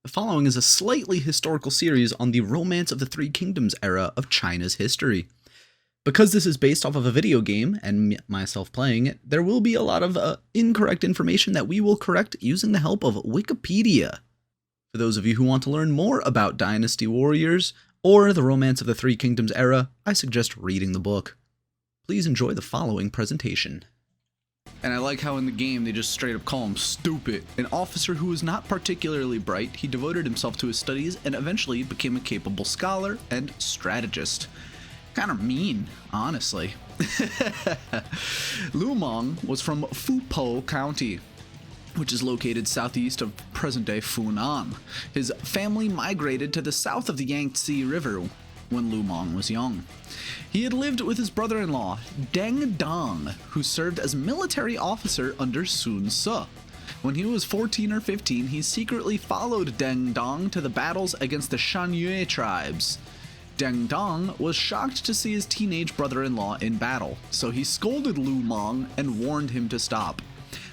The following is a slightly historical series on the Romance of the Three Kingdoms era of China's history. Because this is based off of a video game, and myself playing it, there will be a lot of incorrect information that we will correct using the help of Wikipedia. For those of you who want to learn more about Dynasty Warriors, or the Romance of the Three Kingdoms era, I suggest reading the book. Please enjoy the following presentation. And I like how in the game they just straight up call him stupid. An officer who was not particularly bright, he devoted himself to his studies and eventually became a capable scholar and strategist. Kind of mean, honestly. Lu Meng was from Fupo County, which is located southeast of present-day Funan. His family migrated to the south of the Yangtze River when Lu Meng was young. He had lived with his brother-in-law, Deng Dong, who served as military officer under Sun Ce. When he was 14 or 15, he secretly followed Deng Dong to the battles against the Shan tribes. Deng Dong was shocked to see his teenage brother-in-law in battle, so he scolded Lu Meng and warned him to stop.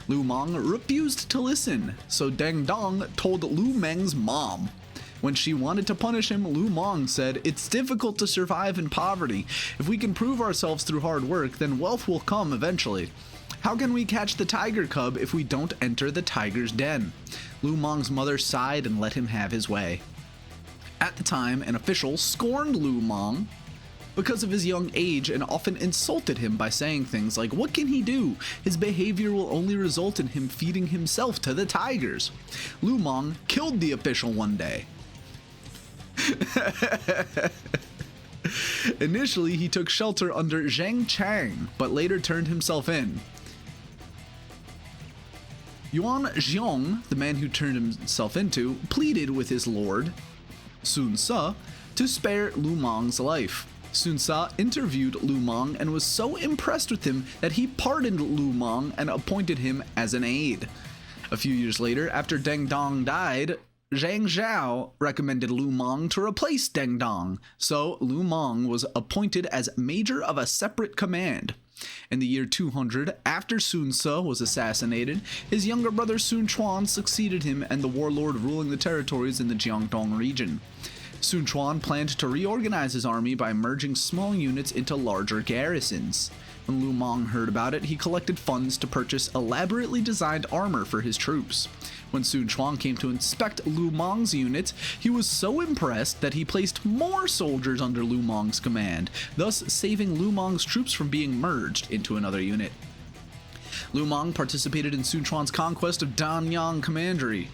Lu Meng refused to listen, so Deng Dong told Lu Meng's mom. When she wanted to punish him, Lu Meng said, "It's difficult to survive in poverty. If we can prove ourselves through hard work, then wealth will come eventually. How can we catch the tiger cub if we don't enter the tiger's den?" Lu Meng's mother sighed and let him have his way. At the time, an official scorned Lu Meng because of his young age and often insulted him by saying things like, "What can he do? His behavior will only result in him feeding himself to the tigers." Lu Meng killed the official one day. Initially, he took shelter under Zhang Chang, but later turned himself in. Yuan Shao, the man who turned himself into, pleaded with his lord, Sun Ce, to spare Lu Meng's life. Sun Ce interviewed Lu Meng and was so impressed with him that he pardoned Lu Meng and appointed him as an aide. A few years later, after Deng Dong died, Zhang Zhao recommended Lu Meng to replace Deng Dong, so Lu Meng was appointed as major of a separate command. In the year 200, after Sun Ce was assassinated, his younger brother Sun Quan succeeded him and the warlord ruling the territories in the Jiangdong region. Sun Quan planned to reorganize his army by merging small units into larger garrisons. When Lu Meng heard about it, he collected funds to purchase elaborately designed armor for his troops. When Sun Quan came to inspect Lu Meng's unit, he was so impressed that he placed more soldiers under Lu Meng's command, thus saving Lu Meng's troops from being merged into another unit. Lu Meng participated in Sun Quan's conquest of Danyang Commandery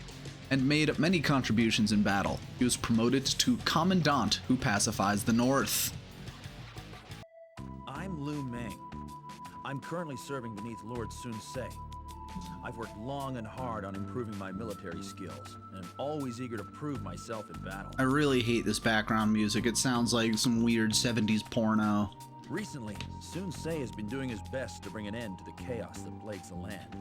and made many contributions in battle. He was promoted to commandant who pacifies the north. I'm Lu Meng. I'm currently serving beneath Lord Sun Ce. I've worked long and hard on improving my military skills, and I'm always eager to prove myself in battle. I really hate this background music. It sounds like some weird 70s porno. Recently, Sun Ce has been doing his best to bring an end to the chaos that plagues the land.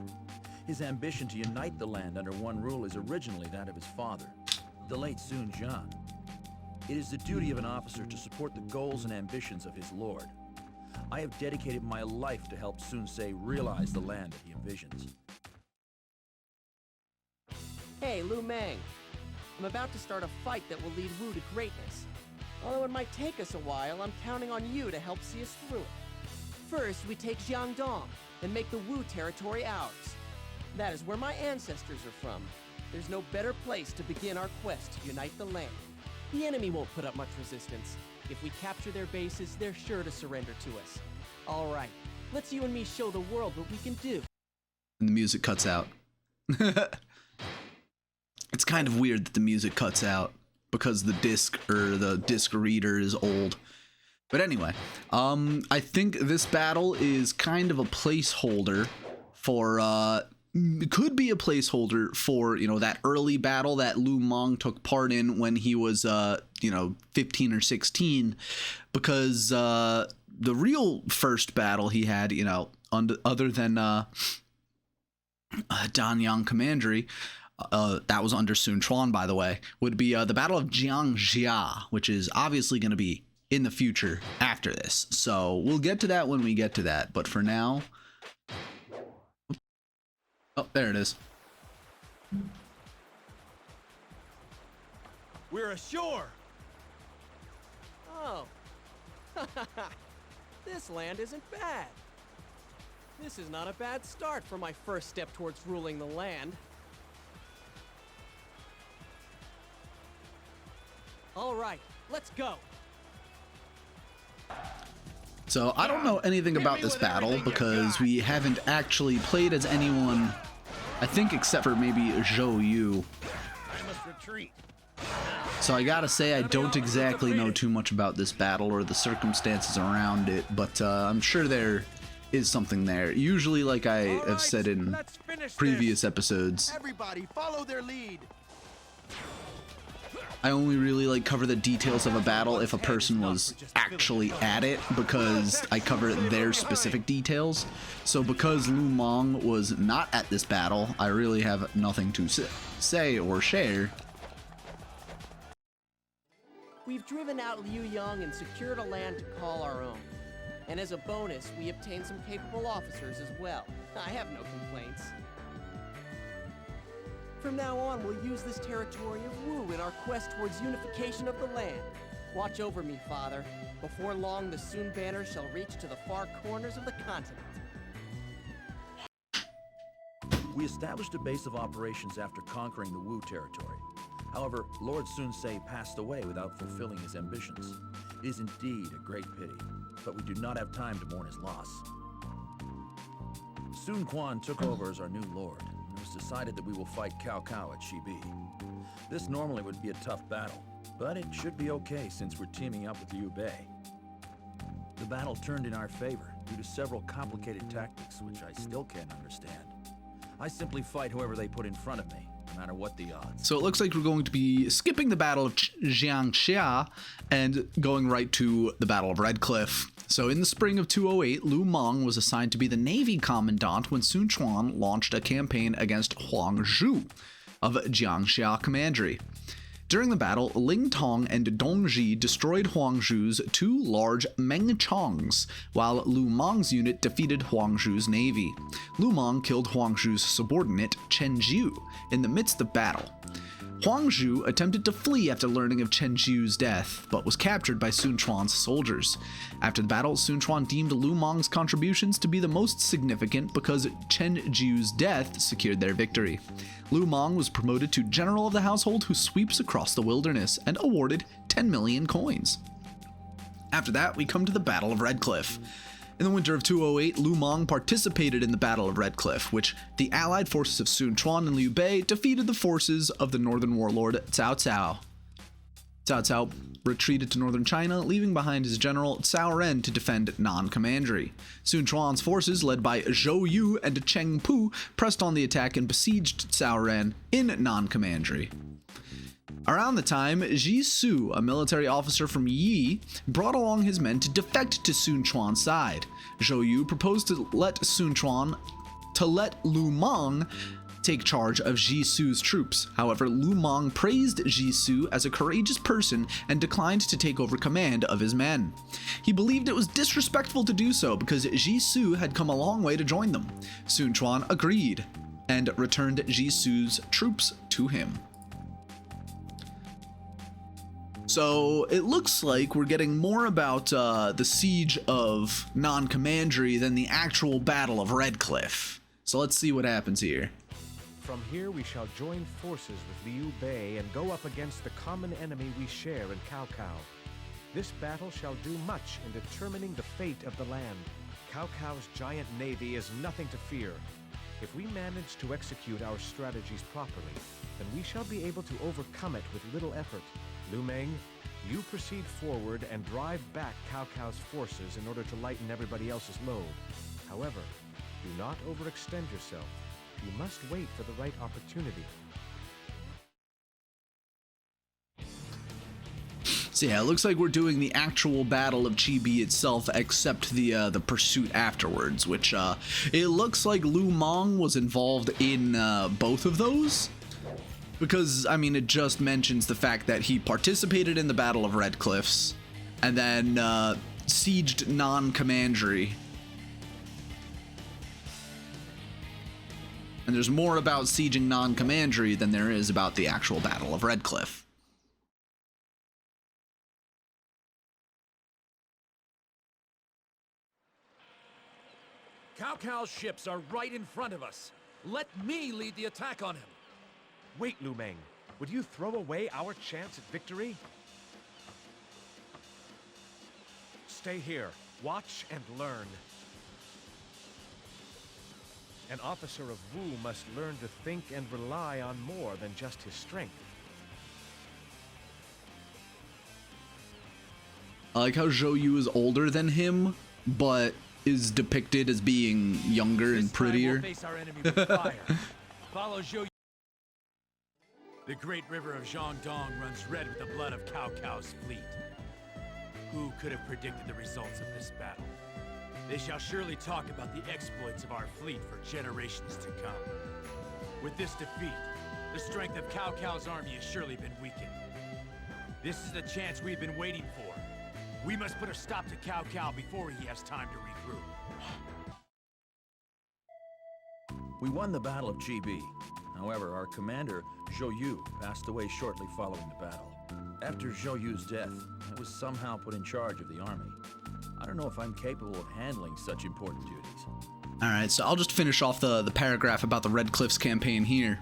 His ambition to unite the land under one rule is originally that of his father, the late Sun Jian. It is the duty of an officer to support the goals and ambitions of his lord. I have dedicated my life to help Sun Ce realize the land that he envisions. Hey, Lu Meng. I'm about to start a fight that will lead Wu to greatness. Although it might take us a while, I'm counting on you to help see us through it. First, we take Jiangdong and make the Wu territory ours. That is where my ancestors are from. There's no better place to begin our quest to unite the land. The enemy won't put up much resistance. If we capture their bases, they're sure to surrender to us. All right, let's you and me show the world what we can do. And the music cuts out. It's kind of weird that the music cuts out because the disc reader is old. But anyway, I think this battle is kind of a placeholder for it could be a placeholder for, that early battle that Lu Meng took part in when he was 15 or 16, because the real first battle he had, other than Danyang Commandery, that was under Sun Quan, by the way, would be the Battle of Jiangjia, which is obviously going to be in the future after this. So we'll get to that when we get to that. But for now, oh, there it is. We're ashore. Oh. This land isn't bad. This is not a bad start for my first step towards ruling the land. All right, let's go. So I don't know anything about this battle because we haven't actually played as anyone, I think, except for maybe Zhou Yu. I must retreat. So I gotta say I don't exactly know too much about this battle or the circumstances around it, but I'm sure there is something there. Usually, like I have said in previous episodes, Everybody follow their lead. I only really like cover the details of a battle if a person was actually at it, because I cover their specific details. So because Lu Meng was not at this battle, I really have nothing to say or share. We've driven out Liu Yang and secured a land to call our own. And as a bonus, we obtained some capable officers as well. I have no complaints. From now on, we'll use this territory of Wu in our quest towards unification of the land. Watch over me, Father. Before long, the Sun banner shall reach to the far corners of the continent. We established a base of operations after conquering the Wu territory. However, Lord Sun Ce passed away without fulfilling his ambitions. It is indeed a great pity, but we do not have time to mourn his loss. Sun Quan took over as our new lord, and it was decided that we will fight Cao Cao at Shibi. This normally would be a tough battle, but it should be okay since we're teaming up with Liu Bei. The battle turned in our favor due to several complicated tactics, which I still can't understand. I simply fight whoever they put in front of me, no matter what the odds. So it looks like we're going to be skipping the Battle of Jiangxia and going right to the Battle of Red Cliff. So in the spring of 208, Lu Meng was assigned to be the Navy Commandant when Sun Quan launched a campaign against Huang Zhu of Jiangxia Commandery. During the battle, Ling Tong and Dongzhi destroyed Huang Zhu's two large Meng Chongs, while Lu Meng's unit defeated Huang Zhu's navy. Lu Meng killed Huang Zhu's subordinate, Chen Jiu, in the midst of battle. Huang Zhu attempted to flee after learning of Chen Jiu's death, but was captured by Sun Quan's soldiers. After the battle, Sun Quan deemed Lu Meng's contributions to be the most significant because Chen Jiu's death secured their victory. Lu Meng was promoted to General of the Household who sweeps across the wilderness and awarded 10 million coins. After that, we come to the Battle of Red Cliff. In the winter of 208, Lu Meng participated in the Battle of Red Cliff, which the allied forces of Sun Quan and Liu Bei defeated the forces of the northern warlord Cao Cao. Cao Cao retreated to northern China, leaving behind his general Cao Ren to defend non-commandery. Sun Quan's forces, led by Zhou Yu and Cheng Pu, pressed on the attack and besieged Cao Ren in non-commandery. Around the time, Ji Su, a military officer from Yi, brought along his men to defect to Sun Quan's side. Zhou Yu proposed to let Lu Meng take charge of Ji Su's troops. However, Lu Meng praised Ji Su as a courageous person and declined to take over command of his men. He believed it was disrespectful to do so because Ji Su had come a long way to join them. Sun Quan agreed and returned Ji Su's troops to him. So it looks like we're getting more about the siege of non-commandery than the actual Battle of Red Cliff. So let's see what happens here. From here we shall join forces with Liu Bei and go up against the common enemy we share in Cao Cao. This battle shall do much in determining the fate of the land. Cao Cao's giant navy is nothing to fear. If we manage to execute our strategies properly, then we shall be able to overcome it with little effort. Lu Meng, you proceed forward and drive back Cao Cao's forces in order to lighten everybody else's load. However, do not overextend yourself. You must wait for the right opportunity. So yeah, it looks like we're doing the actual Battle of Chibi itself, except the pursuit afterwards, which it looks like Lu Meng was involved in both of those. Because, I mean, it just mentions the fact that he participated in the Battle of Red Cliffs and then sieged non-commandery. And there's more about sieging non-commandery than there is about the actual Battle of Red Cliff. Cao Cao's ships are right in front of us. Let me lead the attack on him. Wait, Lu Meng. Would you throw away our chance at victory? Stay here. Watch and learn. An officer of Wu must learn to think and rely on more than just his strength. I like how Zhou Yu is older than him, but is depicted as being younger and prettier. This time we'll face our enemy with fire. Follow Zhou Yu. The great river of Jiangdong runs red with the blood of Cao Cao's fleet. Who could have predicted the results of this battle? They shall surely talk about the exploits of our fleet for generations to come. With this defeat, the strength of Cao Cao's army has surely been weakened. This is the chance we've been waiting for. We must put a stop to Cao Cao before he has time to regroup. We won the Battle of Chibi. However, our commander, Zhou Yu, passed away shortly following the battle. After Zhou Yu's death, I was somehow put in charge of the army. I don't know if I'm capable of handling such important duties. Alright, so I'll just finish off the paragraph about the Red Cliffs campaign here.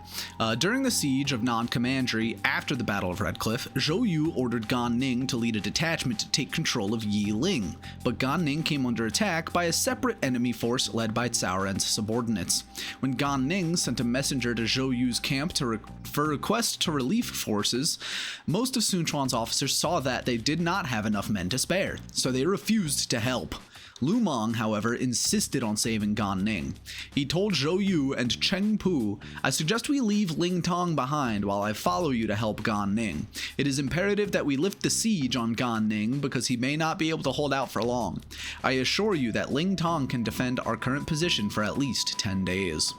During the siege of Non-Commandery, after the Battle of Red Cliff, Zhou Yu ordered Gan Ning to lead a detachment to take control of Yiling, but Gan Ning came under attack by a separate enemy force led by Cao Ren's subordinates. When Gan Ning sent a messenger to Zhou Yu's camp for request to relieve forces, most of Sun Quan's officers saw that they did not have enough men to spare, so they refused to help. Lu Meng, however, insisted on saving Gan Ning. He told Zhou Yu and Cheng Pu, "I suggest we leave Ling Tong behind while I follow you to help Gan Ning. It is imperative that we lift the siege on Gan Ning because he may not be able to hold out for long. I assure you that Ling Tong can defend our current position for at least 10 days.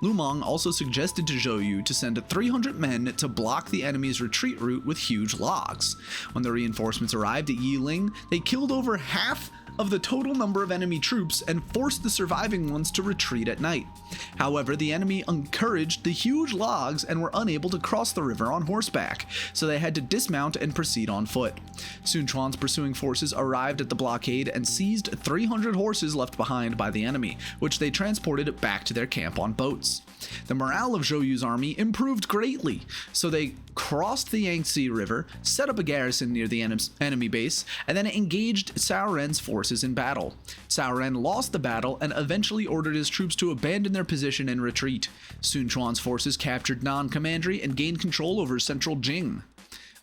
Lu Meng also suggested to Zhou Yu to send 300 men to block the enemy's retreat route with huge logs. When the reinforcements arrived at Yiling, they killed over half of the total number of enemy troops and forced the surviving ones to retreat at night. However, the enemy encouraged the huge logs and were unable to cross the river on horseback, so they had to dismount and proceed on foot. Sun Quan's pursuing forces arrived at the blockade and seized 300 horses left behind by the enemy, which they transported back to their camp on boats. The morale of Zhou Yu's army improved greatly, so they crossed the Yangtze River, set up a garrison near the enemy base, and then engaged Cao Ren's forces in battle. Cao Ren lost the battle and eventually ordered his troops to abandon their position and retreat. Sun Quan's forces captured Non-Commandery and gained control over central Jing.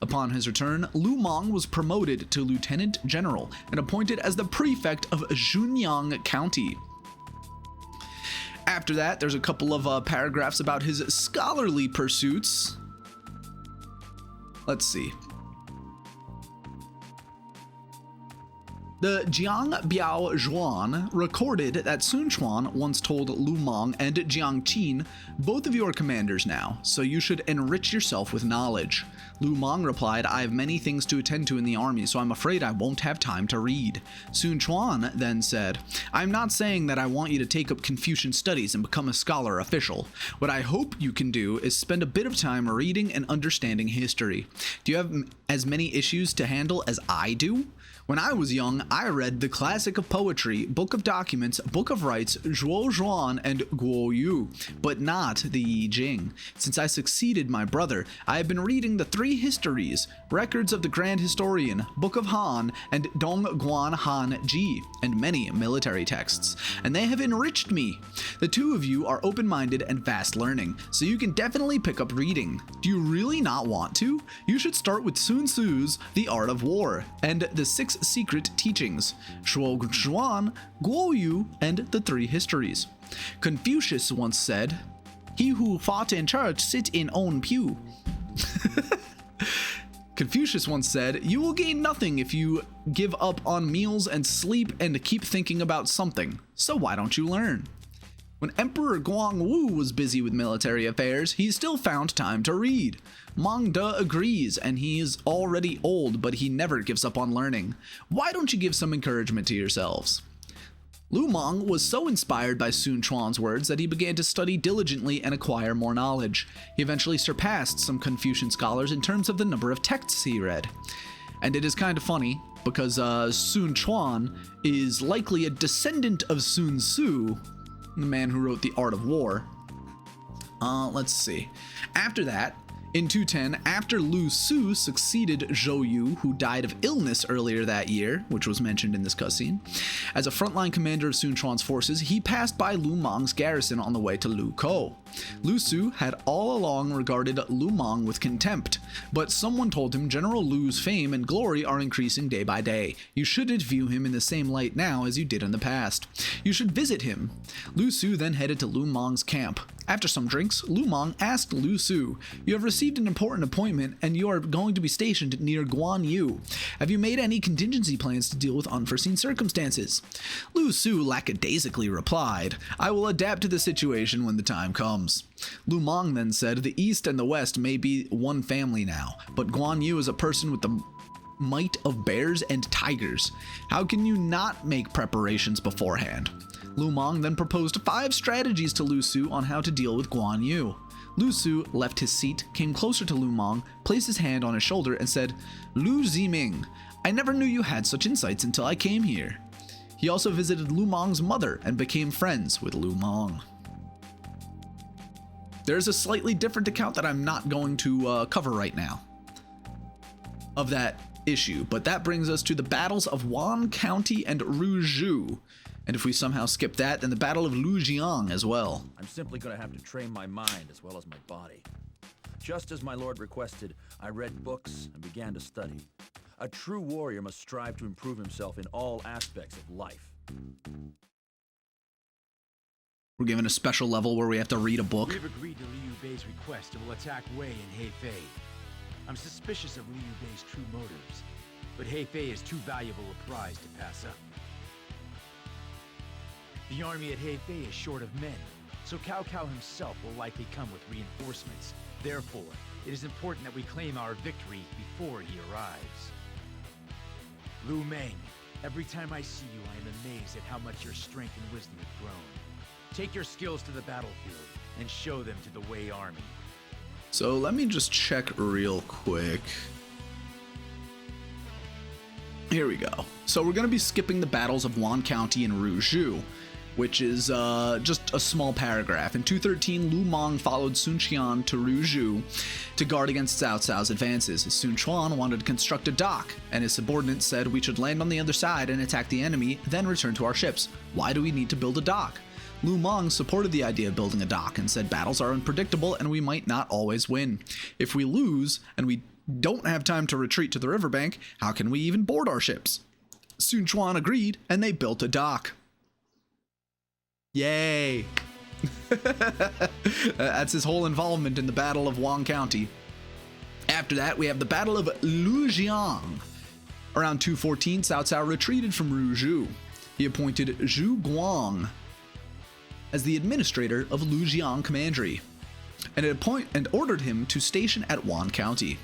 Upon his return, Lu Meng was promoted to lieutenant general and appointed as the prefect of Junyang County. After that, there's a couple of paragraphs about his scholarly pursuits. Let's see. The Jiang Biao Zhuan recorded that Sun Quan once told Lu Meng and Jiang Qin, "Both of you are commanders now, so you should enrich yourself with knowledge." Lu Meng replied, "I have many things to attend to in the army, so I'm afraid I won't have time to read." Sun Quan then said, "I'm not saying that I want you to take up Confucian studies and become a scholar official. What I hope you can do is spend a bit of time reading and understanding history. Do you have as many issues to handle as I do? When I was young, I read the classic of poetry, Book of Documents, Book of Rites, Zhuo Zhuan, and Guo Yu, but not the Yi Jing. Since I succeeded my brother, I have been reading the three histories, records of the Grand Historian, Book of Han, and Dong Guan Han Ji, and many military texts, and they have enriched me. The two of you are open-minded and vast learning, so you can definitely pick up reading. Do you really not want to? You should start with Sun Tzu's The Art of War, and the Six Secret Teachings, Shuo Zhuan, Guo Yu, and the Three Histories. Confucius once said, 'He who fought in church sit in own pew.'" Confucius once said, "You will gain nothing if you give up on meals and sleep and keep thinking about something, so why don't you learn?" When Emperor Guan Yu was busy with military affairs, he still found time to read. Meng De agrees, and he is already old, but he never gives up on learning. Why don't you give some encouragement to yourselves? Lu Meng was so inspired by Sun Quan's words that he began to study diligently and acquire more knowledge. He eventually surpassed some Confucian scholars in terms of the number of texts he read. And it is kind of funny because Sun Quan is likely a descendant of Sun Tzu, the man who wrote The Art of War. Let's see. After that, in 210, after Lu Su succeeded Zhou Yu, who died of illness earlier that year, which was mentioned in this cutscene, as a frontline commander of Sun Quan's forces, he passed by Lu Meng's garrison on the way to Lu Kou. Lu Su had all along regarded Lu Meng with contempt, but someone told him General Lu's fame and glory are increasing day by day. You shouldn't view him in the same light now as you did in the past. You should visit him. Lu Su then headed to Lu Meng's camp. After some drinks, Lu Meng asked Lu Su, "You have received an important appointment and you are going to be stationed near Guan Yu. Have you made any contingency plans to deal with unforeseen circumstances?" Lu Su lackadaisically replied, "I will adapt to the situation when the time comes." Lu Meng then said, "The East and the West may be one family now, but Guan Yu is a person with the might of bears and tigers. How can you not make preparations beforehand?" Lu Meng then proposed 5 strategies to Lu Su on how to deal with Guan Yu. Lu Su left his seat, came closer to Lu Meng, placed his hand on his shoulder, and said, "Lu Ziming, I never knew you had such insights until I came here." He also visited Lu Meng's mother and became friends with Lu Meng. There's a slightly different account that I'm not going to cover right now of that issue, but that brings us to the battles of Wan County and Ruzhou. And if we somehow skip that, then the Battle of Lujiang as well. I'm simply going to have to train my mind as well as my body. Just as my lord requested, I read books and began to study. A true warrior must strive to improve himself in all aspects of life. We're given a special level where we have to read a book. We've agreed to Liu Bei's request and will attack Wei and Hefei. I'm suspicious of Liu Bei's true motives, but Hefei is too valuable a prize to pass up. The army at Hefei is short of men, so Cao Cao himself will likely come with reinforcements. Therefore, it is important that we claim our victory before he arrives. Lu Meng, every time I see you, I am amazed at how much your strength and wisdom have grown. Take your skills to the battlefield and show them to the Wei army. So let me just check real quick. Here we go. So we're going to be skipping the battles of Wan County and Ruzhou, which is just a small paragraph. In 213, Lu Meng followed Sun Qian to Ruzhou to guard against Cao Cao's advances. Sun Quan wanted to construct a dock, and his subordinates said we should land on the other side and attack the enemy, then return to our ships. Why do we need to build a dock? Lu Meng supported the idea of building a dock and said battles are unpredictable and we might not always win. If we lose and we don't have time to retreat to the riverbank, how can we even board our ships? Sun Quan agreed, and they built a dock. Yay! That's his whole involvement in the Battle of Wan County. After that, we have the Battle of Lujiang. Around 214, Cao Cao retreated from Ruzhou. He appointed Zhu Guang as the administrator of Lujiang Commandery, and ordered him to station at Wan County.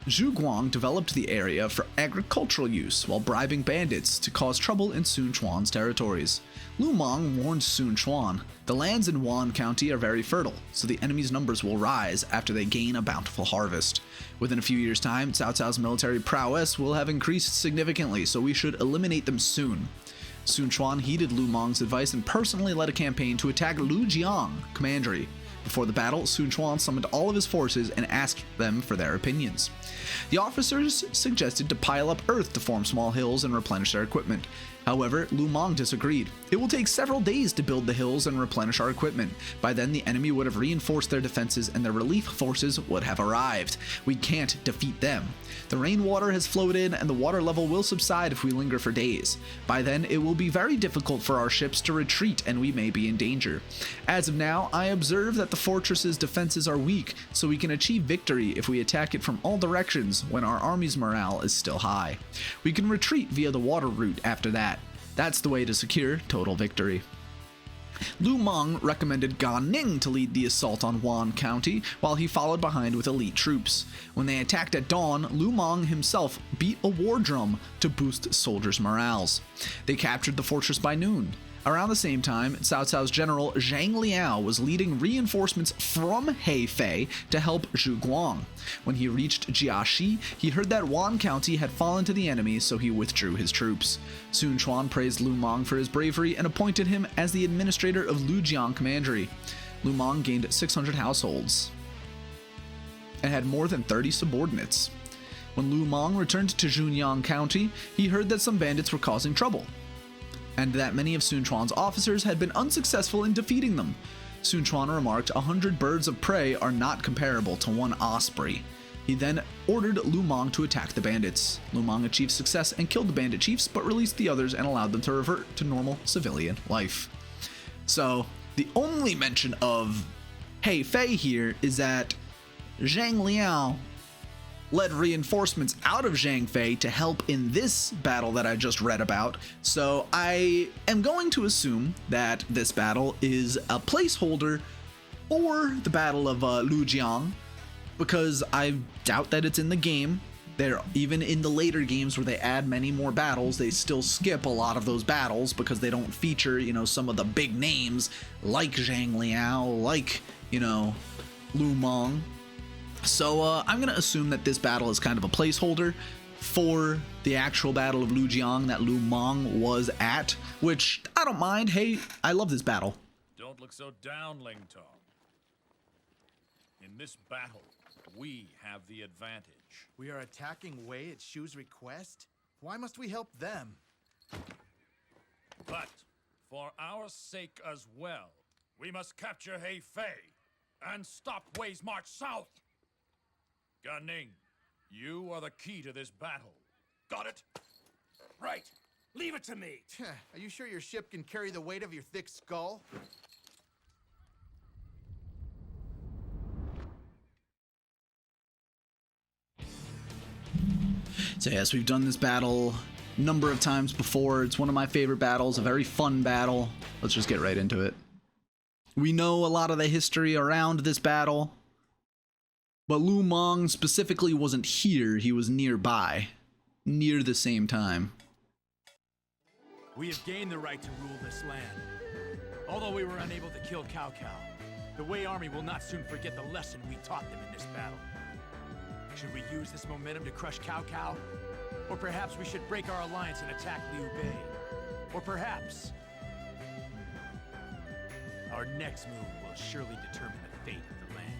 Zhu Guang developed the area for agricultural use while bribing bandits to cause trouble in Sun Quan's territories. Lu Meng warned Sun Quan, the lands in Wan County are very fertile, so the enemy's numbers will rise after they gain a bountiful harvest. Within a few years' time, Cao Cao's military prowess will have increased significantly, so we should eliminate them soon. Sun Quan heeded Lu Meng's advice and personally led a campaign to attack Lujiang Commandery. Before the battle, Sun Quan summoned all of his forces and asked them for their opinions. The officers suggested to pile up earth to form small hills and replenish their equipment. However, Lu Meng disagreed. It will take several days to build the hills and replenish our equipment. By then, the enemy would have reinforced their defenses and their relief forces would have arrived. We can't defeat them. The rainwater has flowed in and the water level will subside if we linger for days. By then, it will be very difficult for our ships to retreat and we may be in danger. As of now, I observe that the fortress's defenses are weak, so we can achieve victory if we attack it from all directions when our army's morale is still high. We can retreat via the water route after that. That's the way to secure total victory. Lu Meng recommended Gan Ning to lead the assault on Wan County, while he followed behind with elite troops. When they attacked at dawn, Lu Meng himself beat a war drum to boost soldiers' morales. They captured the fortress by noon. Around the same time, Cao Cao's general Zhang Liao was leading reinforcements from Hefei to help Zhu Guang. When he reached Jiaxi, he heard that Wan County had fallen to the enemy, so he withdrew his troops. Sun Quan praised Lu Meng for his bravery and appointed him as the administrator of Lujiang Commandery. Lu Meng gained 600 households and had more than 30 subordinates. When Lu Meng returned to Zhunyang County, he heard that some bandits were causing trouble, and that many of Sun Quan's officers had been unsuccessful in defeating them. Sun Quan remarked, 100 birds of prey are not comparable to one osprey. He then ordered Lu Meng to attack the bandits. Lu Meng achieved success and killed the bandit chiefs, but released the others and allowed them to revert to normal civilian life. So, the only mention of Hefei here is that Zhang Liao led reinforcements out of Zhangfei to help in this battle that I just read about. So I am going to assume that this battle is a placeholder for the Battle of Lujiang, because I doubt that it's in the game. They're even in the later games where they add many more battles, they still skip a lot of those battles because they don't feature, you know, some of the big names like Zhang Liao, like, you know, Lu Meng. So I'm going to assume that this battle is kind of a placeholder for the actual Battle of Lujiang that Lu Meng was at, which I don't mind. Hey, I love this battle. Don't look so down, Ling Tong. In this battle, we have the advantage. We are attacking Wei at Shu's request? Why must we help them? But for our sake as well, we must capture Hefei and stop Wei's march south. Gan Ning, you are the key to this battle. Got it? Right. Leave it to me. Are you sure your ship can carry the weight of your thick skull? So yes, we've done this battle a number of times before. It's one of my favorite battles, a very fun battle. Let's just get right into it. We know a lot of the history around this battle, but Lu Meng specifically wasn't here. He was nearby, near the same time. We have gained the right to rule this land. Although we were unable to kill Cao Cao, the Wei army will not soon forget the lesson we taught them in this battle. Should we use this momentum to crush Cao Cao? Or perhaps we should break our alliance and attack Liu Bei? Or perhaps our next move will surely determine the fate of the land.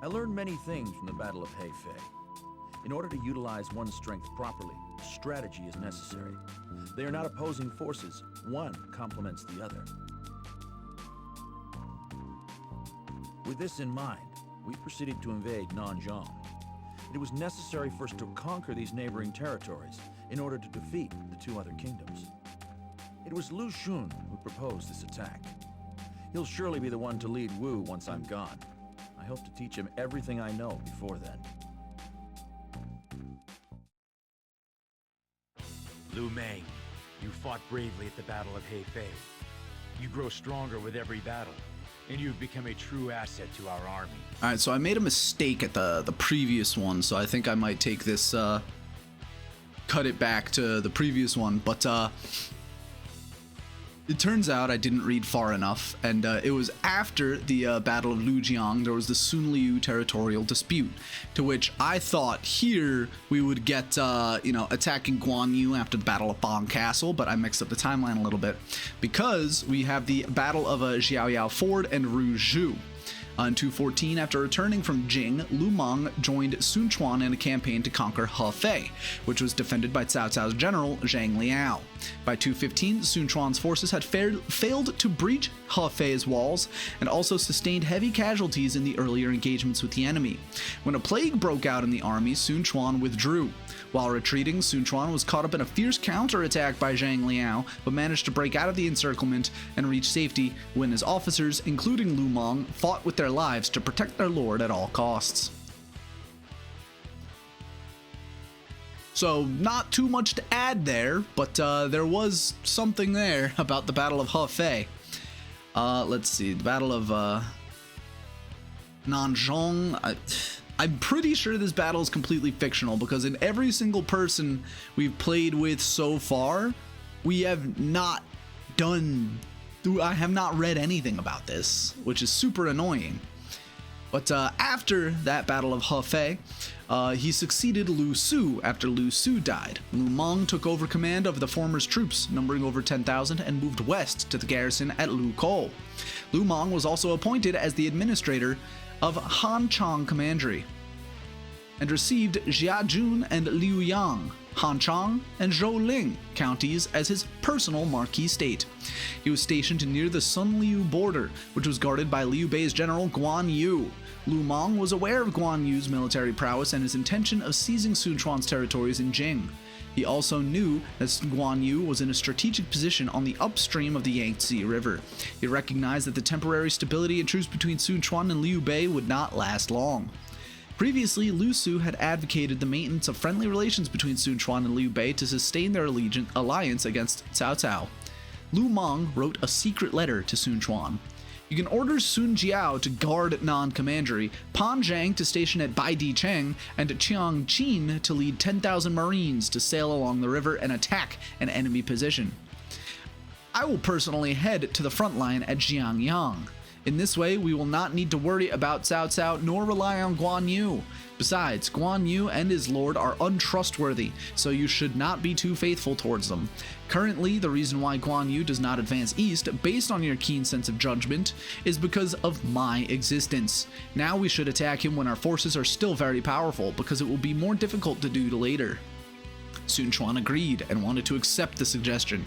I learned many things from the Battle of Hefei. In order to utilize one's strength properly, strategy is necessary. They are not opposing forces. One complements the other. With this in mind, we proceeded to invade Nanzhong. It was necessary first to conquer these neighboring territories in order to defeat the two other kingdoms. It was Lu Xun who proposed this attack. He'll surely be the one to lead Wu once I'm gone. I hope to teach him everything I know before then. Lu Meng, you fought bravely at the Battle of Hefei. You grow stronger with every battle, and you've become a true asset to our army. All right, so I made a mistake at the previous one, so I think I might take this, cut it back to the previous one, but it turns out I didn't read far enough, and it was after the Battle of Lujiang. There was the Sun Liu territorial dispute, to which I thought here we would get, you know, attacking Guan Yu after the Battle of Bang Castle, but I mixed up the timeline a little bit, because we have the Battle of Xiaoyao Ford and Ruzhu. In 214, after returning from Jing, Lu Meng joined Sun Quan in a campaign to conquer Hefei, which was defended by Cao Cao's general Zhang Liao. By 215, Sun Quan's forces had failed to breach Hefei's walls and also sustained heavy casualties in the earlier engagements with the enemy. When a plague broke out in the army, Sun Quan withdrew. While retreating, Sun Quan was caught up in a fierce counterattack by Zhang Liao, but managed to break out of the encirclement and reach safety when his officers, including Lu Meng, fought with their lives to protect their lord at all costs. So, not too much to add there, but there was something there about the Battle of Hefei. Let's see, the Battle of Nanzhong. I'm pretty sure this battle is completely fictional, because in every single person we've played with so far, we have not done, I have not read anything about this, which is super annoying. But after that Battle of Hefei, he succeeded Lu Su after Lu Su died. Lu Meng took over command of the former's troops, numbering over 10,000, and moved west to the garrison at Lukou. Lu Meng was also appointed as the administrator of Hanchang Commandery, and received Jiajun and Liuyang, Hanchang, and Zhouling counties as his personal marquis state. He was stationed near the Sunliu border, which was guarded by Liu Bei's general Guan Yu. Lu Meng was aware of Guan Yu's military prowess and his intention of seizing Sun Quan's territories in Jing. He also knew that Guan Yu was in a strategic position on the upstream of the Yangtze River. He recognized that the temporary stability and truce between Sun Quan and Liu Bei would not last long. Previously, Lu Su had advocated the maintenance of friendly relations between Sun Quan and Liu Bei to sustain their alliance against Cao Cao. Lu Meng wrote a secret letter to Sun Quan. You can order Sun Jiao to guard Nan Commandery, Pan Zhang to station at Baidi Cheng, and Chiang Qin to lead 10,000 marines to sail along the river and attack an enemy position. I will personally head to the front line at Jiangyang. In this way, we will not need to worry about Cao Cao nor rely on Guan Yu. Besides, Guan Yu and his lord are untrustworthy, so you should not be too faithful towards them. Currently, the reason why Guan Yu does not advance east, based on your keen sense of judgment, is because of my existence. Now we should attack him when our forces are still very powerful, because it will be more difficult to do later. Sun Quan agreed and wanted to accept the suggestion.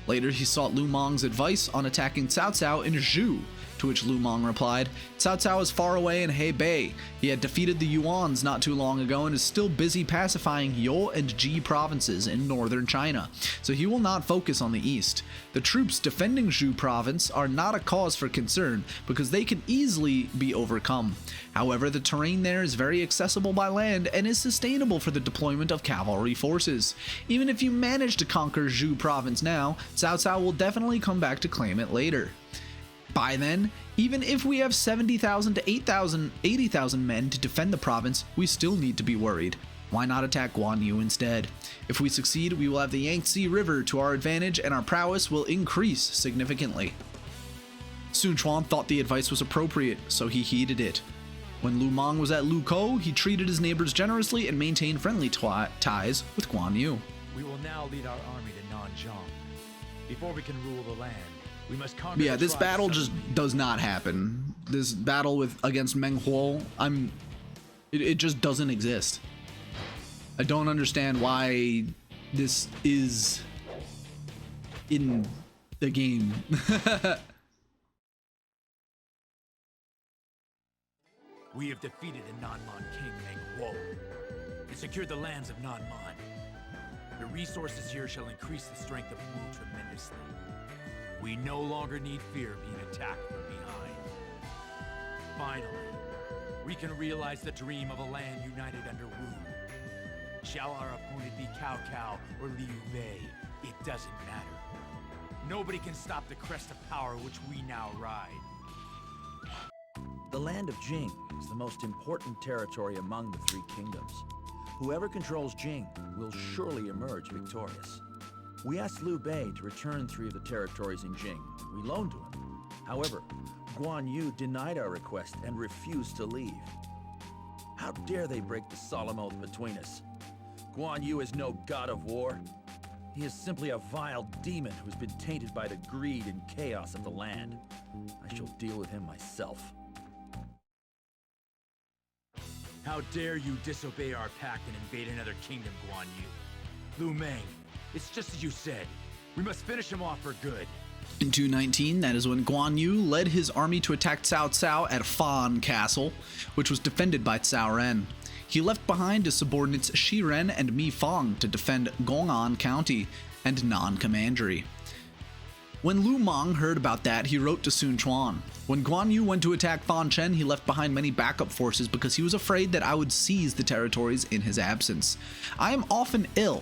Later, he sought Lu Meng's advice on attacking Cao Cao in Zhu, to which Lu Meng replied, Cao Cao is far away in Hebei. He had defeated the Yuans not too long ago and is still busy pacifying You and Ji provinces in northern China, so he will not focus on the east. The troops defending Zhu province are not a cause for concern because they can easily be overcome. However, the terrain there is very accessible by land and is sustainable for the deployment of cavalry forces. Even if you manage to conquer Zhu province now, Cao Cao will definitely come back to claim it later. By then, even if we have 70,000 to 80,000 men to defend the province, we still need to be worried. Why not attack Guan Yu instead? If we succeed, we will have the Yangtze River to our advantage and our prowess will increase significantly. Sun Quan thought the advice was appropriate, so he heeded it. When Lu Meng was at Lukou, he treated his neighbors generously and maintained friendly ties with Guan Yu. We will now lead our army to Nanzhang. Before we can rule the land, we must conquer. Yeah, this battle just does not happen. This battle against Meng Huo, it just doesn't exist. I don't understand why this is in the game. We have defeated the Nanman King Meng Huo and secured the lands of Nanman. The resources here shall increase the strength of Wu tremendously. We no longer need fear being attacked from behind. Finally, we can realize the dream of a land united under Wu. Shall our opponent be Cao Cao or Liu Bei, it doesn't matter. Nobody can stop the crest of power which we now ride. The land of Jing is the most important territory among the three kingdoms. Whoever controls Jing will surely emerge victorious. We asked Liu Bei to return 3 of the territories in Jing we loaned to him. However, Guan Yu denied our request and refused to leave. How dare they break the solemn oath between us? Guan Yu is no god of war. He is simply a vile demon who's been tainted by the greed and chaos of the land. I shall deal with him myself. How dare you disobey our pact and invade another kingdom, Guan Yu? Lu Meng, it's just as you said. We must finish him off for good. In 219, that is when Guan Yu led his army to attack Cao Cao at Fan Castle, which was defended by Cao Ren. He left behind his subordinates Shi Ren and Mi Fang to defend Gong'an County and Nan Commandery. When Lu Meng heard about that, he wrote to Sun Quan. When Guan Yu went to attack Fan Chen, he left behind many backup forces because he was afraid that I would seize the territories in his absence. I am often ill.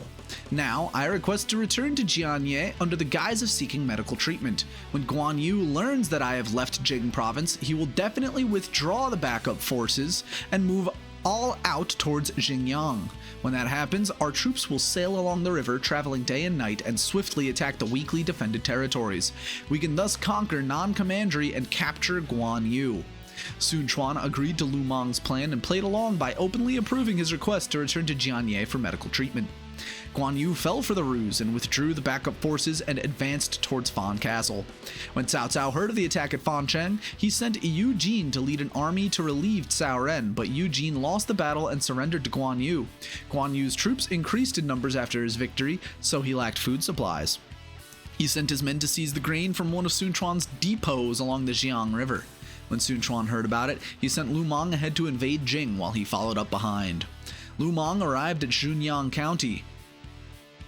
Now, I request to return to Jianye under the guise of seeking medical treatment. When Guan Yu learns that I have left Jing province, he will definitely withdraw the backup forces and move all out towards Xinjiang. When that happens, our troops will sail along the river, traveling day and night, and swiftly attack the weakly defended territories. We can thus conquer non-commandery and capture Guan Yu. Sun Quan agreed to Lu Meng's plan and played along by openly approving his request to return to Jianye for medical treatment. Guan Yu fell for the ruse and withdrew the backup forces and advanced towards Fan Castle. When Cao Cao heard of the attack at Fancheng, he sent Yu Jin to lead an army to relieve Cao Ren, but Yu Jin lost the battle and surrendered to Guan Yu. Guan Yu's troops increased in numbers after his victory, so he lacked food supplies. He sent his men to seize the grain from one of Sun Quan's depots along the Jiang River. When Sun Quan heard about it, he sent Lu Meng ahead to invade Jing while he followed up behind. Lu Meng arrived at Xunyang County,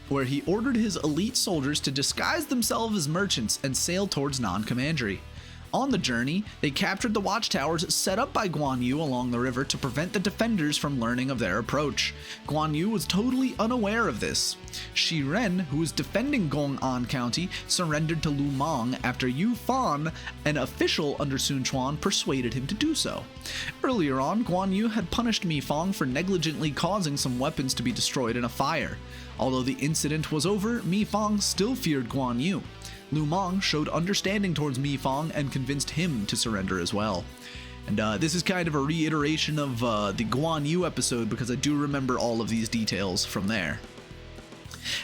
where he ordered his elite soldiers to disguise themselves as merchants and sail towards non-commandery. On the journey, they captured the watchtowers set up by Guan Yu along the river to prevent the defenders from learning of their approach. Guan Yu was totally unaware of this. Shi Ren, who was defending Gong'an County, surrendered to Lu Meng after Yu Fan, an official under Sun Quan, persuaded him to do so. Earlier on, Guan Yu had punished Mi Fang for negligently causing some weapons to be destroyed in a fire. Although the incident was over, Mi Fang still feared Guan Yu. Lu Meng showed understanding towards Mi Fang and convinced him to surrender as well. And this is kind of a reiteration of the Guan Yu episode because I do remember all of these details from there.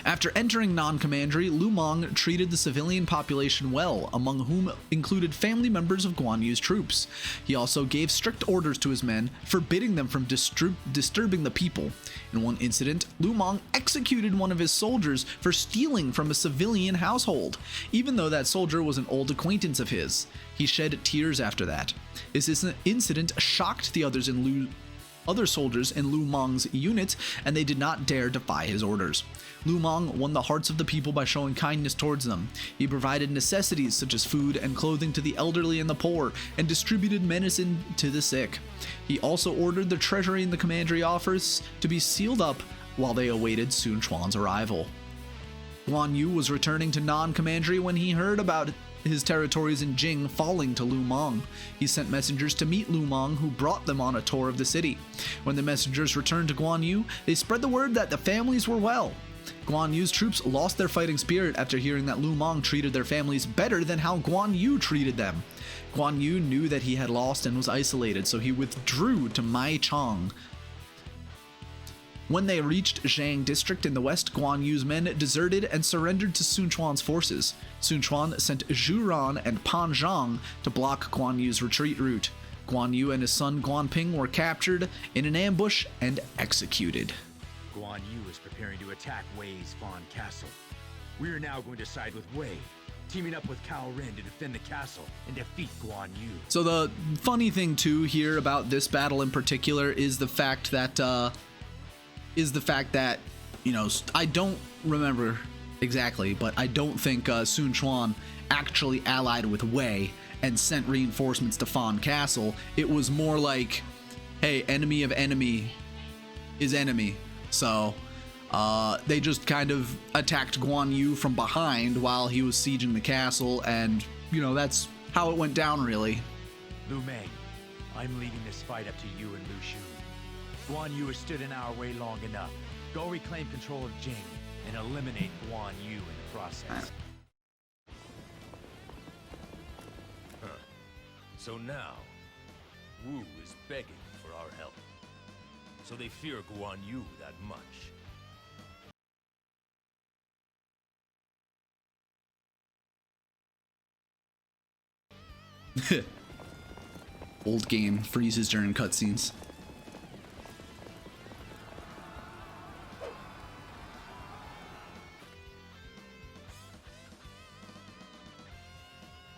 After entering non-commandery, Lu Meng treated the civilian population well, among whom included family members of Guan Yu's troops. He also gave strict orders to his men, forbidding them from disturbing the people. In one incident, Lu Meng executed one of his soldiers for stealing from a civilian household, even though that soldier was an old acquaintance of his. He shed tears after that. This incident shocked the other soldiers in Lu Meng's unit, and they did not dare defy his orders. Lu Meng won the hearts of the people by showing kindness towards them. He provided necessities such as food and clothing to the elderly and the poor, and distributed medicine to the sick. He also ordered the treasury and the commandery office to be sealed up while they awaited Sun Quan's arrival. Guan Yu was returning to non-commandery when he heard about his territories in Jing falling to Lu Meng. He sent messengers to meet Lu Meng, who brought them on a tour of the city. When the messengers returned to Guan Yu, they spread the word that the families were well. Guan Yu's troops lost their fighting spirit after hearing that Lu Meng treated their families better than how Guan Yu treated them. Guan Yu knew that he had lost and was isolated, so he withdrew to Maichang. When they reached Zhang district in the west, Guan Yu's men deserted and surrendered to Sun Quan's forces. Sun Quan sent Zhu Ran and Pan Zhang to block Guan Yu's retreat route. Guan Yu and his son Guan Ping were captured in an ambush and executed. Guan Yu is preparing to attack Wei's Fan Castle. We are now going to side with Wei, teaming up with Cao Ren to defend the castle and defeat Guan Yu. So the funny thing too here about this battle in particular is the fact that you know, I don't remember exactly, but I don't think Sun Quan actually allied with Wei and sent reinforcements to Fan Castle. It was more like, hey, enemy of enemy is enemy. So they just kind of attacked Guan Yu from behind while he was sieging the castle, and you know, that's how it went down really. Lu Meng, I'm leaving this fight up to you and Lu Xun. Guan Yu has stood in our way long enough. Go reclaim control of Jing and eliminate Guan Yu in the process. So now, Wu is begging for our help. So they fear Guan Yu that much. Old game freezes during cutscenes.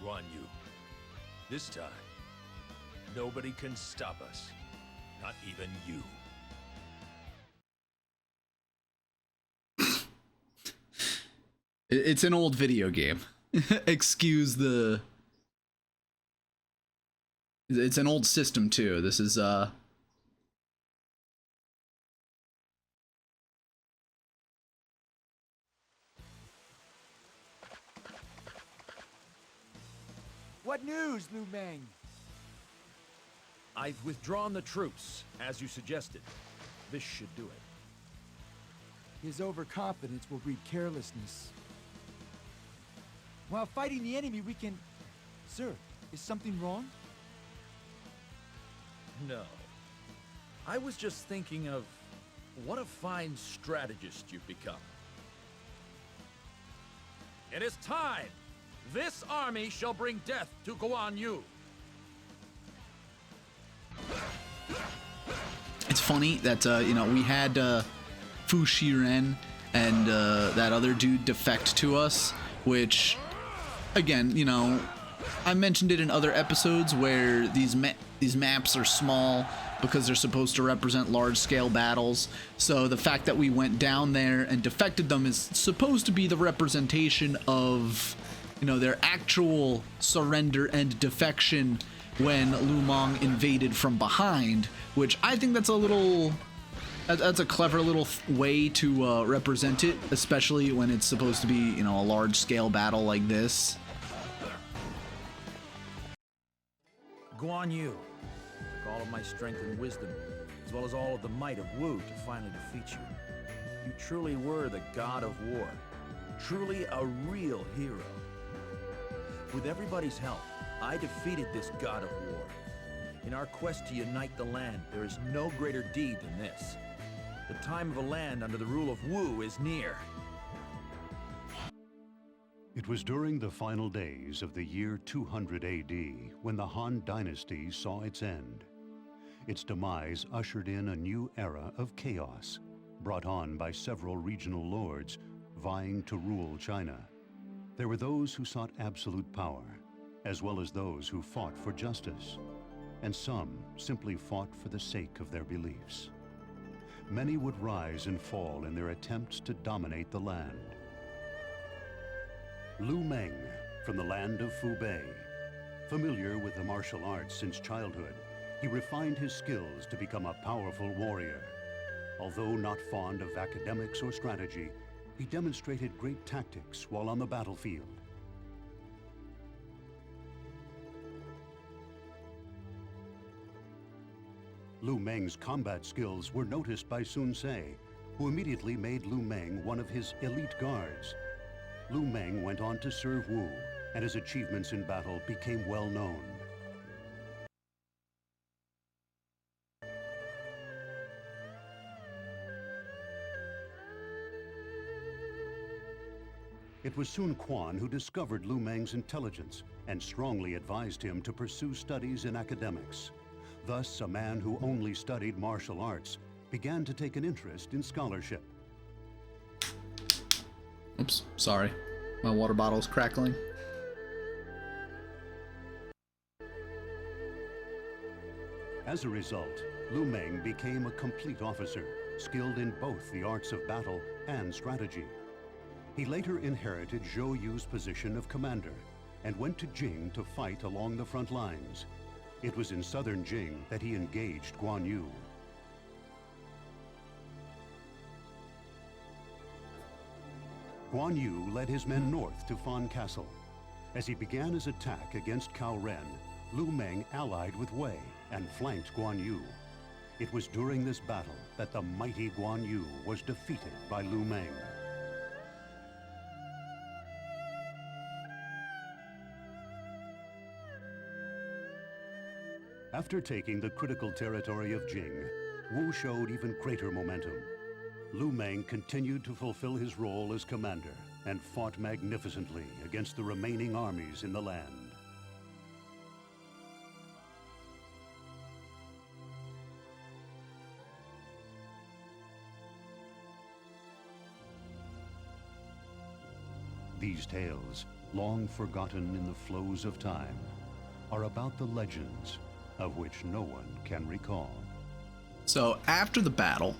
Guan Yu, this time, nobody can stop us. Not even you. It's an old video game. Excuse the... It's an old system too. This is What news, Lu Meng? I've withdrawn the troops, as you suggested. This should do it. His overconfidence will breed carelessness. While fighting the enemy, we can... Sir, is something wrong? No. I was just thinking of what a fine strategist you've become. It is time! This army shall bring death to Guan Yu. It's funny that, you know, we had Fu Shiren and that other dude defect to us, which, again, you know, I mentioned it in other episodes where these maps are small because they're supposed to represent large-scale battles. So the fact that we went down there and defected them is supposed to be the representation of, you know, their actual surrender and defection when Lu Meng invaded from behind, which I think that's a clever little way to represent it, especially when it's supposed to be, you know, a large-scale battle like this. Guan Yu took all of my strength and wisdom, as well as all of the might of Wu to finally defeat you. You truly were the god of war, truly a real hero. With everybody's help, I defeated this god of war. In our quest to unite the land, there is no greater deed than this. The time of a land under the rule of Wu is near. It was during the final days of the year 200 AD when the Han Dynasty saw its end. Its demise ushered in a new era of chaos, brought on by several regional lords vying to rule China. There were those who sought absolute power, as well as those who fought for justice, and some simply fought for the sake of their beliefs. Many would rise and fall in their attempts to dominate the land. Lu Meng, from the land of Fubei. Familiar with the martial arts since childhood, he refined his skills to become a powerful warrior. Although not fond of academics or strategy, he demonstrated great tactics while on the battlefield. Lu Meng's combat skills were noticed by Sun Ce, who immediately made Lu Meng one of his elite guards. Lu Meng went on to serve Wu, and his achievements in battle became well known. It was Sun Quan who discovered Lu Meng's intelligence and strongly advised him to pursue studies in academics. Thus, a man who only studied martial arts began to take an interest in scholarship. Oops, sorry. My water bottle's crackling. As a result, Lu Meng became a complete officer, skilled in both the arts of battle and strategy. He later inherited Zhou Yu's position of commander and went to Jing to fight along the front lines. It was in southern Jing that he engaged Guan Yu. Guan Yu led his men north to Fan Castle. As he began his attack against Cao Ren, Lu Meng allied with Wei and flanked Guan Yu. It was during this battle that the mighty Guan Yu was defeated by Lu Meng. After taking the critical territory of Jing, Wu showed even greater momentum. Lu Meng continued to fulfill his role as commander and fought magnificently against the remaining armies in the land. These tales, long forgotten in the flows of time, are about the legends of which no one can recall. So after the battle,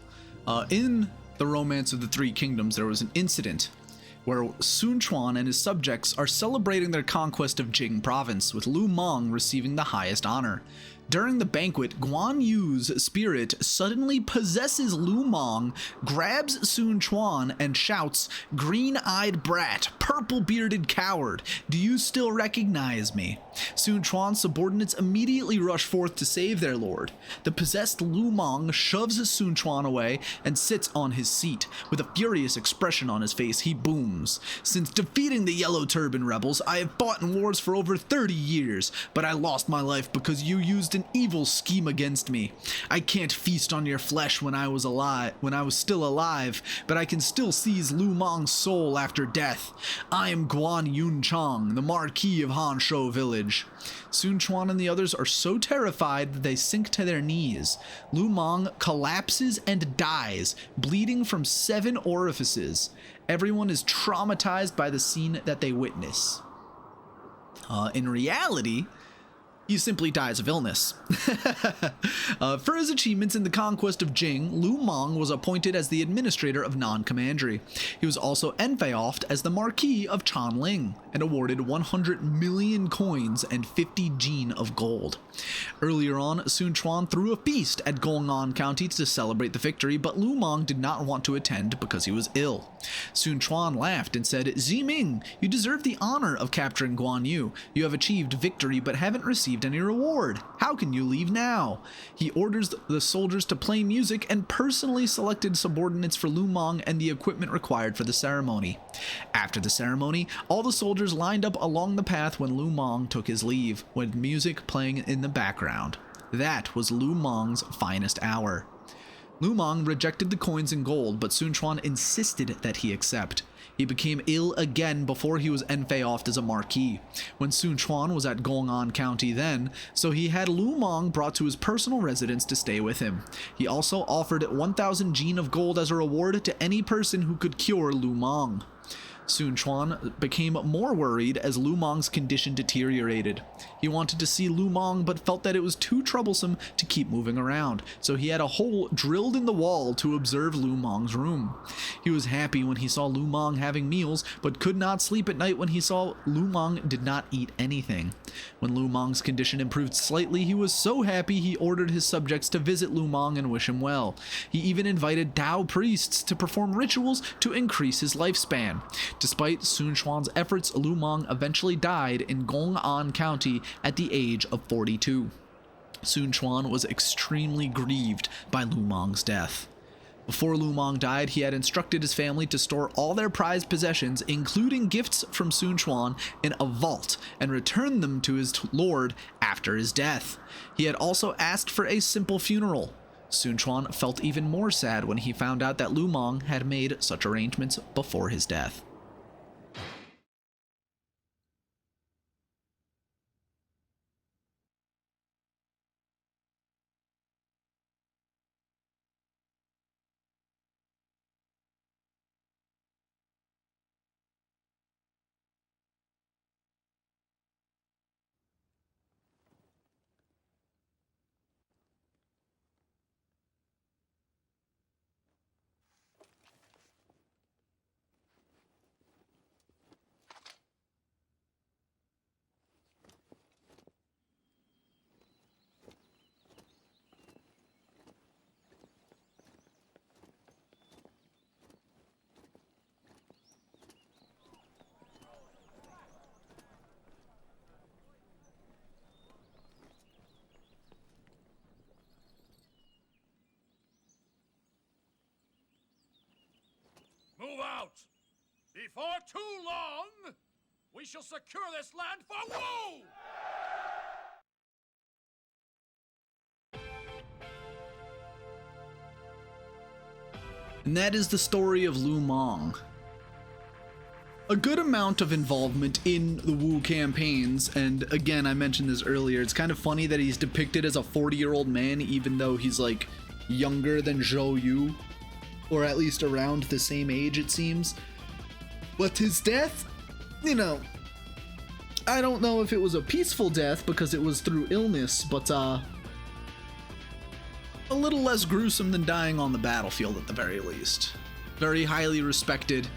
in the Romance of the Three Kingdoms, there was an incident where Sun Quan and his subjects are celebrating their conquest of Jing province, with Lu Meng receiving the highest honor. During the banquet, Guan Yu's spirit suddenly possesses Lu Meng, grabs Sun Quan, and shouts, "Green-eyed brat, purple-bearded coward, do you still recognize me?" Sun Quan's subordinates immediately rush forth to save their lord. The possessed Lu Meng shoves Sun Quan away and sits on his seat. With a furious expression on his face, he booms, "Since defeating the Yellow Turban rebels, I have fought in wars for over 30 years, but I lost my life because you used an evil scheme against me. I can't feast on your flesh when I was still alive, but I can still seize Lu Meng's soul after death. I am Guan Yu, the Marquis of Han Shou Village." Sun Quan and the others are so terrified that they sink to their knees. Lu Meng collapses and dies, bleeding from 7 orifices. Everyone is traumatized by the scene that they witness. In reality, he simply dies of illness. For his achievements in the conquest of Jing, Lu Meng was appointed as the administrator of non-commandery. He was also enfeoffed as the Marquis of Chanling and awarded 100 million coins and 50 Jian of gold. Earlier on, Sun Quan threw a feast at Gong'an County to celebrate the victory, but Lu Meng did not want to attend because he was ill. Sun Quan laughed and said, "Ziming, you deserve the honor of capturing Guan Yu. You have achieved victory but haven't received any reward. How can you leave now?" He orders the soldiers to play music and personally selected subordinates for Lu Meng and the equipment required for the ceremony. After the ceremony, all the soldiers lined up along the path when Lu Meng took his leave, with music playing in the background. That was Lu Meng's finest hour. Lu Meng rejected the coins and gold, but Sun Quan insisted that he accept. He became ill again before he was enfeoffed as a marquis, when Sun Quan was at Gong'an County then, so he had Lu Meng brought to his personal residence to stay with him. He also offered 1,000 Jian of gold as a reward to any person who could cure Lu Meng. Sun Quan became more worried as Lu Meng's condition deteriorated. He wanted to see Lu Meng but felt that it was too troublesome to keep moving around, so he had a hole drilled in the wall to observe Lu Meng's room. He was happy when he saw Lu Meng having meals, but could not sleep at night when he saw Lu Meng did not eat anything. When Lu Meng's condition improved slightly, he was so happy he ordered his subjects to visit Lu Meng and wish him well. He even invited Tao priests to perform rituals to increase his lifespan. Despite Sun Quan's efforts, Lu Meng eventually died in Gong'an County at the age of 42. Sun Quan was extremely grieved by Lu Meng's death. Before Lu Meng died, he had instructed his family to store all their prized possessions, including gifts from Sun Quan, in a vault and return them to his lord after his death. He had also asked for a simple funeral. Sun Quan felt even more sad when he found out that Lu Meng had made such arrangements before his death. Move out! Before too long, we shall secure this land for Wu! And that is the story of Lu Meng. A good amount of involvement in the Wu campaigns, and again, I mentioned this earlier, it's kind of funny that he's depicted as a 40-year-old man even though he's like younger than Zhou Yu, or at least around the same age it seems. But his death, you know, I don't know if it was a peaceful death because it was through illness, but a little less gruesome than dying on the battlefield at the very least. Very highly respected,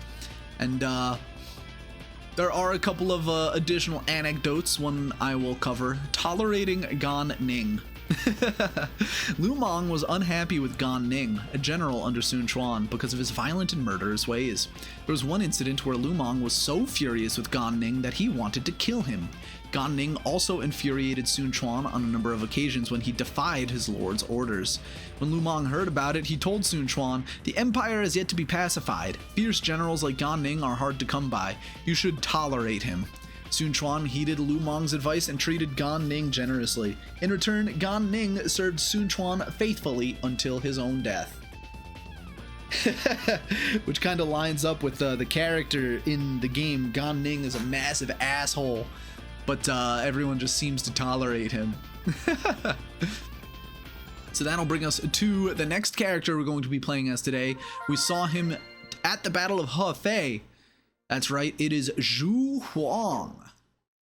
and there are a couple of additional anecdotes. One I will cover. Tolerating Gan Ning. Lu Meng was unhappy with Gan Ning, a general under Sun Quan, because of his violent and murderous ways. There was one incident where Lu Meng was so furious with Gan Ning that he wanted to kill him. Gan Ning also infuriated Sun Quan on a number of occasions when he defied his lord's orders. When Lu Meng heard about it, he told Sun Quan, "The empire has yet to be pacified. Fierce generals like Gan Ning are hard to come by. You should tolerate him." Sun Quan heeded Lu Meng's advice and treated Gan Ning generously. In return, Gan Ning served Sun Quan faithfully until his own death. Which kind of lines up with the character in the game. Gan Ning is a massive asshole, but everyone just seems to tolerate him. So that'll bring us to the next character we're going to be playing as today. We saw him at the Battle of Hefei. That's right, it is Zhu Huang.